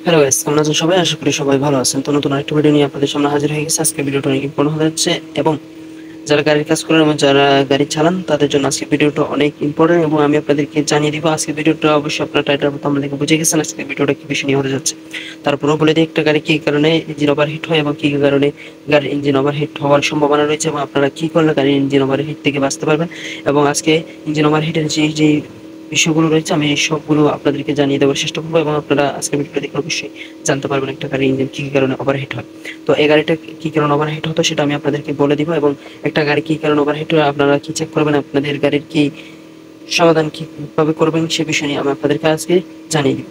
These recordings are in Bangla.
হ্যালো গাইস, কেমন আছেন সবাই? আশা করি সবাই ভালো আছেন। তো নতুন আরেকটা ভিডিও নিয়ে আপনাদের সামনে হাজির হয়ে গেছে। আজকে ভিডিওটা অনেক ইম্পর্টেন্ট হতে যাচ্ছে এবং যারা গাড়ির কাজ করেন এবং যারা গাড়ি চালান তাদের জন্য আজকে ভিডিওটা অনেক ইম্পর্টেন্ট এবং আমি আপনাদেরকে জানিয়ে দিব। আজকে ভিডিওটা অবশ্যই আপনার টাইটেল মতো আমাদেরকে বুঝে গেছেন আজকে ভিডিওটা কি বিষয় নিয়ে হতে যাচ্ছে। তারপরেও বলে দিই, একটা গাড়ি কি কারণে ইঞ্জিন ওভারহিট হয় এবং কি কারণে গাড়ির ইঞ্জিন ওভারহিট হওয়ার সম্ভাবনা রয়েছে এবং আপনারা কি করলে গাড়ির ইঞ্জিন ওভারহিট থেকে বাঁচতে পারবেন। এবং আজকে ইঞ্জিন ওভারহিটের যে বিষয়গুলো রয়েছে আমি সবগুলো আপনাদেরকে জানিয়ে দেওয়ার চেষ্টা করবো এবং আপনারা আজকে ভিডিওটা দেখে অবশ্যই জানতে পারবেন একটা গাড়ির ইঞ্জিন কি কারণে ওভারহিট হয়। তো এই গাড়িটা কি কারণে ওভারহিট হতো সেটা আমি আপনাদেরকে বলে দিব এবং একটা গাড়ি কি কারণে ওভারহিট হয় আপনারা কি চেক করবেন, আপনাদের গাড়ির কি সমাধান কিভাবে করবেন সে বিষয় নিয়ে আমি আপনাদেরকে আজকে জানিয়ে দিব।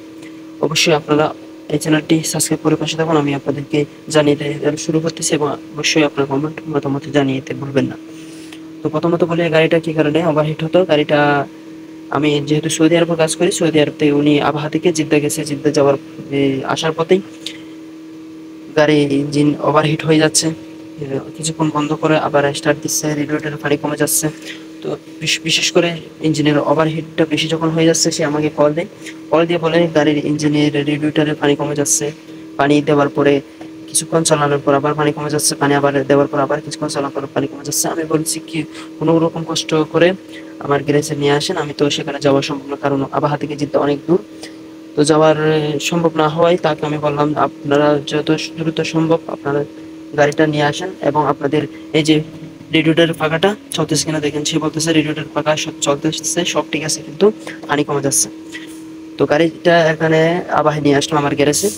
অবশ্যই আপনারা এই চ্যানেলটি সাবস্ক্রাইব করে পাশে থাকুন। আমি আপনাদেরকে জানিয়ে দেওয়া শুরু করতেছি এবং অবশ্যই আপনার কমেন্ট মতামত জানিয়ে দিতে ভুলবেন না। তো প্রথমত বলি গাড়িটা কি কারণে ওভারহিট হতো। গাড়িটা আমি যেহেতু সৌদি আরবে কাজ করি, সৌদি আরব থেকে উনি আবহাওয়া থেকে জিদ্দা গেছে, জিদ্দা যাওয়ার আসার পথেই গাড়ি ইঞ্জিন ওভারহিট হয়ে যাচ্ছে। কিছুক্ষণ বন্ধ করে আবার স্টার্ট দিচ্ছে, রেডিয়েটরের পানি কমে যাচ্ছে। তো বিশেষ করে ইঞ্জিনের ওভারহিটটা বেশি যখন হয়ে যাচ্ছে সে আমাকে কল দেয়, কল দিয়ে বলে গাড়ির ইঞ্জিনের রেডিয়েটরের পানি কমে যাচ্ছে। পানি দেওয়ার পরে কিছুক্ষণ চালানোর পর আবার পানি কমে যাচ্ছে, পানি আবার দেওয়ার পর আবার কিছুক্ষণ চালানোর পর পানি কমে যাচ্ছে। আমি বলছি কি কোনো রকম কষ্ট করে আমার গ্যারেজে নিয়ে আসেন, আমি তো সেখানে যাওয়া সম্ভব না কারণ আবহাওয়া থেকে যেতে অনেক দূর। তো যাওয়ার সম্ভব না হওয়ায় তাকে আমি বললাম আপনারা যত দ্রুত সম্ভব আপনারা গাড়িটা নিয়ে আসেন এবং আপনাদের এই যে রেডিয়েটরের পাখাটা চলতেছে কিনা দেখেন। সে বলতেছে রেডিয়েটরের পাখা চলতেছে, সব ঠিক আছে, কিন্তু পানি কমে যাচ্ছে। তো গাড়িটা এখানে আবার নিয়ে আসলাম আমার গ্যারেজে।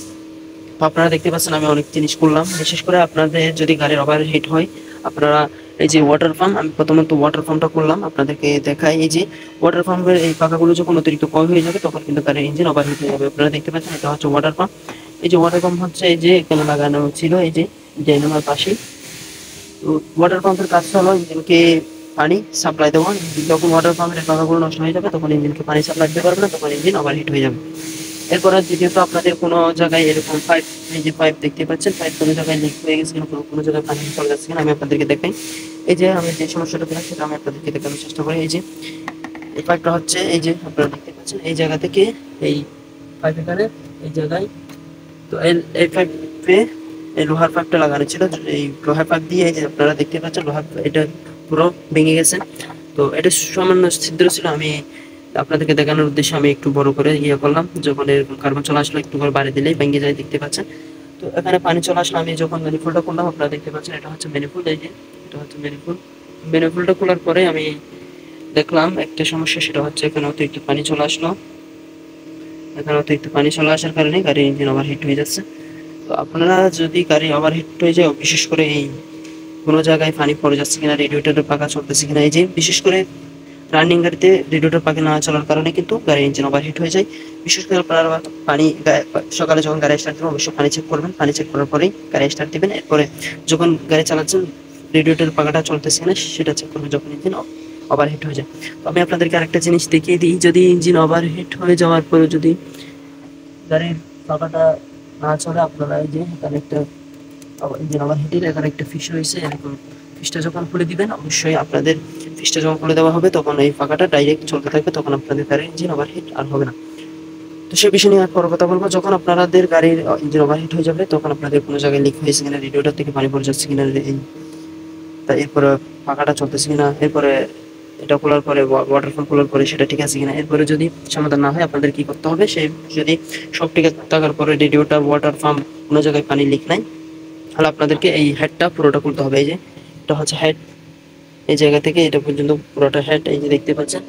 তো আপনারা দেখতে পাচ্ছেন আমি অনেক জিনিস করলাম। বিশেষ করে আপনাদের যদি গাড়ির ওভারহিট হয় আপনারা এই যে ওয়াটার পাম্প, আমি প্রথমত ওয়াটার পাম্পটা করলাম আপনাদেরকে দেখাই। এই যে ওয়াটার পাম্পের এই পাখাগুলো যখন অতিরিক্ত কম হয়ে যাবে তখন কিন্তু গাড়ির ইঞ্জিন ওভারহিট হয়ে যাবে। আপনারা দেখতে পাচ্ছেন এটা হচ্ছে ওয়াটার পাম্প। এই যে ওয়াটার পাম্প হচ্ছে এই যে এখানে লাগানো ছিল এই যে ডাইনামার পাশেই। তো ওয়াটার পাম্পের কাজটা হলো ইঞ্জিনকে পানি সাপ্লাই দেওয়া। যখন ওয়াটার পাম্পের পাখাগুলো নষ্ট হয়ে যাবে তখন ইঞ্জিনকে পানি সাপ্লাই দিতে পারবে না, তখন ইঞ্জিন ওভারহিট হয়ে যাবে। এরপর দ্বিতীয়ত আপনাদের কোনো জায়গায় এরকম পাইপ, এই যে পাইপ দেখতে পাচ্ছেন, পাইপ কোনো জায়গায় লিক হয়ে গেছে কিনা, কোনো জায়গায় পানি চলে যাচ্ছে কিনা আমি আপনাদেরকে দেখাই। এই যে আমি যে সমস্যাটা পেলাম সেটা আমি আপনাদেরকে দেখানোর চেষ্টা করি। এই যে এই পাইপটা হচ্ছে এই যে আপনারা দেখতে পাচ্ছেন এই জায়গা থেকে এই পাইপ এখানে এই জায়গায়। তো এই পাইপে এই লোহার পাইপটা লাগানো ছিল, এই লোহার পাইপ দিয়ে এই যে আপনারা দেখতে পাচ্ছেন লোহার এটা পুরো ভেঙে গেছে। তো এটা সামান্য ছিদ্র ছিল, আমি আপনাদেরকে দেখানোর উদ্দেশ্যে আমি একটু বড় করে ইয়ে করলাম। যখন এরকম কার্বন চলে আসলো একটু করে বাড়ি দিলেই ভেঙে যায়, দেখতে পাচ্ছেন। তো এখানে পানি চলে আসলো, আমি যখন ম্যানিফোল্ডটা করলাম আপনারা দেখতে পাচ্ছেন এটা হচ্ছে ম্যানিফোল্ড। এই যে এটা হচ্ছে ম্যানিফোল্ড। ম্যানিফোল্ডটা খোলার পরে আমি দেখলাম একটা সমস্যা, সেটা হচ্ছে এখানে অতিরিক্ত পানি চলে আসলো। এখানে অতিরিক্ত পানি চলে আসার কারণে গাড়ির ইঞ্জিন ওভারহিট হয়ে যাচ্ছে। তো আপনারা যদি গাড়ি ওভারহিট হয়ে যায়, বিশেষ করে এই কোনো জায়গায় পানি পড়ে যাচ্ছে কিনা, রেডিয়েটরের পাখা চলতেছে কিনা, এই যে বিশেষ করে রানিং গাড়িতে রেডিয়েটর পাখা না চলার কারণে কিন্তু গাড়ির ইঞ্জিন ওভারহিট হয়ে যায়। বিশেষ করে আপনারা পানি সকালে যখন গাড়ি স্টার্ট দেবেন অবশ্যই পানি চেক করবেন, পানি চেক করার পরেই গাড়ি স্টার্ট দেবেন। এরপরে যখন গাড়ি চালাচ্ছেন রেডিয়েটরের পাখাটা চলতেছে কিনা সেটা চেক করবেন যখন ইঞ্জিন ওভারহিট হয়ে যায়। তো আমি আপনাদেরকে আরেকটা জিনিস দেখিয়ে দিই, যদি ইঞ্জিন ওভারহিট হয়ে যাওয়ার পরে যদি গাড়ির পাখাটা না চলে, আপনারা এই যে এখানে একটা ইঞ্জিন ওভারহিটের এখানে একটা ফিস রয়েছে, এরকম ফিসটা যখন খুলে দিবেন অবশ্যই আপনাদের ফিসটা যখন খুলে দেওয়া হবে তখন এই পাখাটা ডাইরেক্ট চলতে থাকবে, তখন আপনাদের গাড়ির ইঞ্জিন ওভারহিট আর হবে না। তো সে বিষয় নিয়ে পরে কথা বলবো। যখন আপনাদের গাড়ির ইঞ্জিন ওভারহিট হয়ে যাবে তখন আপনাদের কোনো জায়গায় লিক হয়েছে কিনা, রেডিয়েটর থেকে পানি পড়ে যাচ্ছে কিনা, এরপরে পাখাটা চলতেছে কিনা, এরপরে এটা খোলার পরে ওয়াটার পাম্প খোলার পরে সেটা ঠিক আছে কিনা, এরপরে যদি সমাধান না হয় আপনাদের কি করতে হবে, সে যদি সব ঠিক থাকার পরে রেডিয়েটর ওয়াটার পাম্প কোনো জায়গায় পানি লিক নাই, তাহলে আপনাদেরকে এই হেডটা পুরোটা খুলতে হবে। এই যে এটা হচ্ছে হেড, এই জায়গা থেকে এটা পর্যন্ত পুরোটা হেড, এই যে দেখতে পাচ্ছেন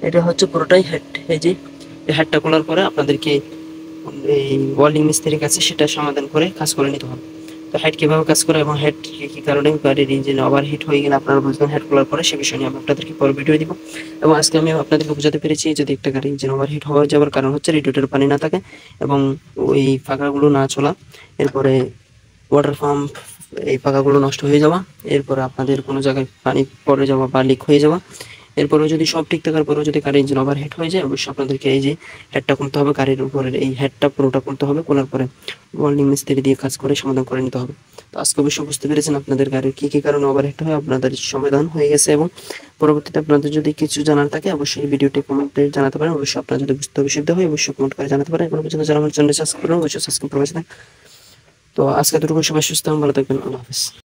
এটা হচ্ছে পুরোটাই হেড। এই যে হেডটা খোলার পরে আপনাদেরকে এই ওয়েল্ডিং মিস্ত্রির কাছে সেটা সমাধান করে কাজ করে নিতে হবে। তো হেড কীভাবে কাজ করে এবং হেড কী কারণে গাড়ির ইঞ্জিন ওভারহিট হয়ে গেলে আপনারা বুঝবেন হেড খোলার পরে, সে বিষয় নিয়ে আমি আপনাদেরকে পরে ভিডিও দিব। এবং আজকে আমি আপনাদেরকে বোঝাতে পেরেছি যদি একটা গাড়ির ইঞ্জিন ওভারহিট হয়ে যাওয়ার কারণ হচ্ছে রেডিয়েটরে পানি না থাকে এবং ওই পাখাগুলো না চলা, এরপরে ওয়াটার পাম্প এই পাখাগুলো নষ্ট হয়ে যাওয়া, এরপরে আপনাদের কোনো জায়গায় পানি পড়ে যাওয়া বা লিক হয়ে যাওয়া, এরপরেও যদি সব ঠিক থাকার পরেও যদি গাড়ির ইঞ্জিন ওভারহিট হয়ে যায়, অবশ্যই আপনাদেরকে এই যে হেডটা খুলতে হবে, গাড়ির উপরের এই হেডটা পুরোটা খুলতে হবে। খোলার পরে ওয়েল্ডিং মিস্ত্রি দিয়ে কাজ করে সমাধান করে নিতে হবে। তো আজকে অবশ্যই বুঝতে পেরেছেন আপনাদের গাড়ির কি কি কারণে ওভারহিট হয়, আপনাদের সমাধান হয়ে গেছে। এবং পরবর্তীতে আপনাদের যদি কিছু জানার থাকে অবশ্যই এই ভিডিওটি কমেন্টে জানাতে পারেন। অবশ্যই আপনারা যদি বুঝতে অসুবিধা হয় অবশ্যই কমেন্ট করে জানাতে পারেন। এখন পর্যন্ত যারা আমার চ্যানেল সাবস্ক্রাইব করুন, অবশ্যই সাবস্ক্রাইব করে রাখবেন। তো আজকে এতটুকু, সবাই সুস্থ এবং ভালো থাকবেন। আল্লাহ হাফেজ।